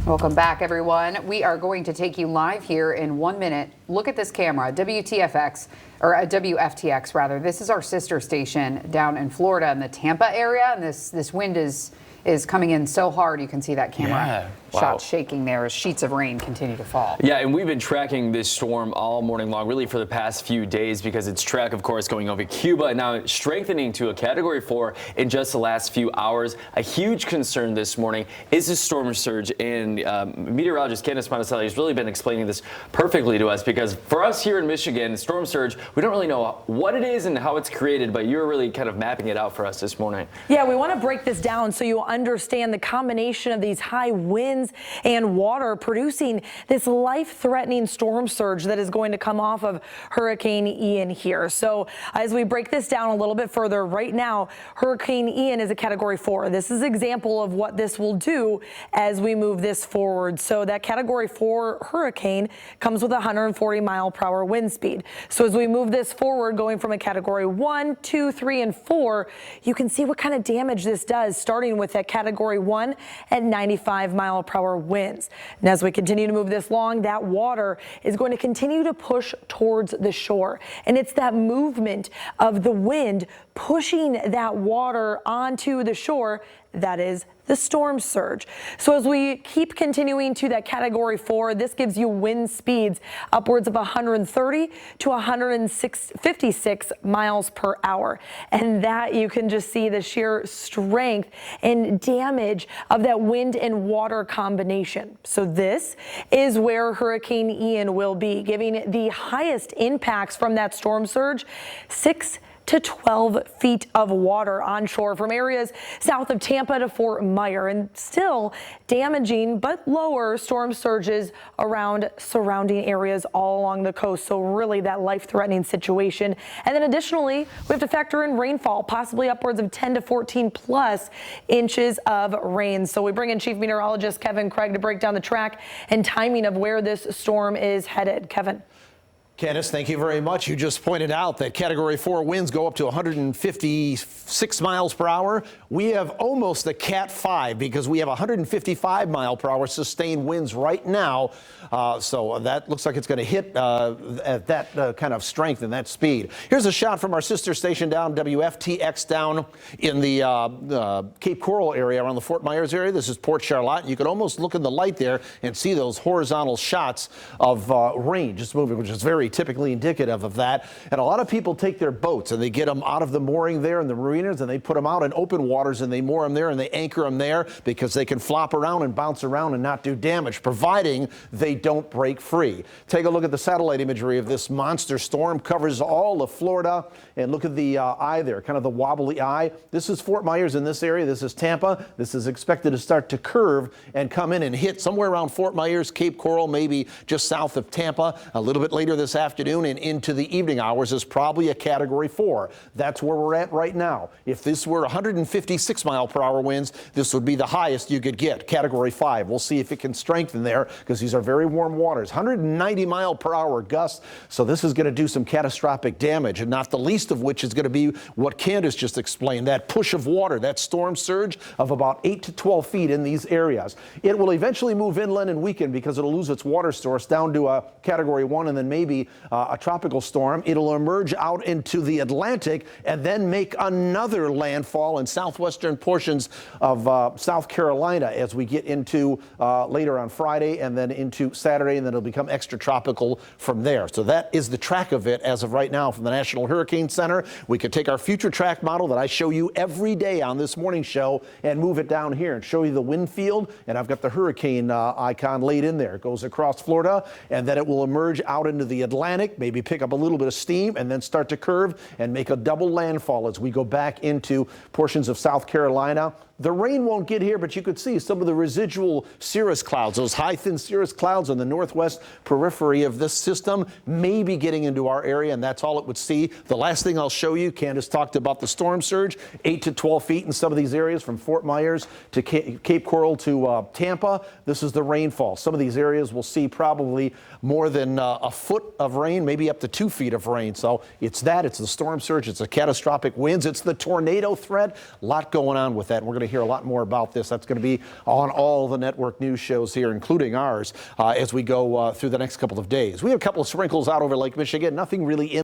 Welcome back, everyone. We are going to take you live here in 1 minute. Look at this camera, WTFX, or WFTX rather. This is our sister station down in Florida in the Tampa area, and this wind is coming in so hard. You can see that camera shot shaking there as sheets of rain continue to fall. Yeah, and we've been tracking this storm all morning long, really for the past few days, because its track, of course, going over Cuba and now strengthening to a Category 4 in just the last few hours. A huge concern this morning is the storm surge, and meteorologist Candace Monticelli has really been explaining this perfectly to us, because for us here in Michigan, storm surge, we don't really know what it is and how it's created, but you're really kind of mapping it out for us this morning. Yeah, we want to break this down so you understand the combination of these high winds and water producing this life-threatening storm surge that is going to come off of Hurricane Ian here. So as we break this down a little bit further, right now, Hurricane Ian is a Category 4. This is an example of what this will do as we move this forward. So that Category 4 hurricane comes with 140-mile-per-hour wind speed. So as we move this forward, going from a Category 1, 2, 3, and 4, you can see what kind of damage this does, starting with that Category 1 at 95-mile-per-hour winds. And as we continue to move this along, that water is going to continue to push towards the shore. And it's that movement of the wind pushing that water onto the shore that is the storm surge. So as we keep continuing to that Category 4, this gives you wind speeds upwards of 130 to 156 miles per hour. And that you can just see the sheer strength and damage of that wind and water combination. So this is where Hurricane Ian will be, giving the highest impacts from that storm surge, 6 to 12 feet of water onshore from areas south of Tampa to Fort Myer, and still damaging but lower storm surges around surrounding areas all along the coast. So really that life-threatening situation. And then additionally, we have to factor in rainfall, possibly upwards of 10 to 14 plus inches of rain. So we bring in Chief Meteorologist Kevin Craig to break down the track and timing of where this storm is headed. Kevin. Candace, thank you very much. You just pointed out that Category 4 winds go up to 156 miles per hour. We have almost a Cat 5 because we have 155 mile per hour sustained winds right now. So that looks like it's going to hit at that kind of strength and that speed. Here's a shot from our sister station down, WFTX, down in the Cape Coral area around the Fort Myers area. This is Port Charlotte. You can almost look in the light there and see those horizontal shots of rain just moving, which is very typically indicative of that. And a lot of people take their boats and they get them out of the mooring there in the marinas and they put them out in open waters and they moor them there and they anchor them there because they can flop around and bounce around and not do damage, providing they don't break free. Take a look at the satellite imagery of this monster storm. Covers all of Florida, and look at the eye there, kind of the wobbly eye. This is Fort Myers in this area. This is Tampa. This is expected to start to curve and come in and hit somewhere around Fort Myers, Cape Coral, maybe just south of Tampa. A little bit later this afternoon and into the evening hours is probably a Category 4. That's where we're at right now. If this were 156 mile per hour winds, this would be the highest you could get, Category 5. We'll see if it can strengthen there because these are very warm waters. 190 mile per hour gusts. So this is going to do some catastrophic damage, and not the least of which is going to be what Candace just explained, that push of water, that storm surge of about 8 to 12 feet in these areas. It will eventually move inland and weaken because it'll lose its water source down to a Category 1 and then maybe a tropical storm. It'll emerge out into the Atlantic and then make another landfall in southwestern portions of South Carolina as we get into later on Friday and then into Saturday, and then it'll become extratropical from there. So that is the track of it as of right now from the National Hurricane Center. We could take our future track model that I show you every day on this morning show and move it down here and show you the wind field, and I've got the hurricane icon laid in there. It goes across Florida and then it will emerge out into the Atlantic, maybe pick up a little bit of steam and then start to curve and make a double landfall as we go back into portions of South Carolina. The rain won't get here, but you could see some of the residual cirrus clouds, those high, thin cirrus clouds on the northwest periphery of this system may be getting into our area, and that's all it would see. The last thing I'll show you, Candace talked about the storm surge, 8 to 12 feet in some of these areas from Fort Myers to Cape Coral to Tampa. This is the rainfall. Some of these areas will see probably more than a foot of rain, maybe up to 2 feet of rain. So it's that, it's the storm surge, it's the catastrophic winds, it's the tornado threat. A lot going on with that. And we're going to hear a lot more about this. That's going to be on all the network news shows here, including ours, as we go through the next couple of days. We have a couple of sprinkles out over Lake Michigan. Nothing really in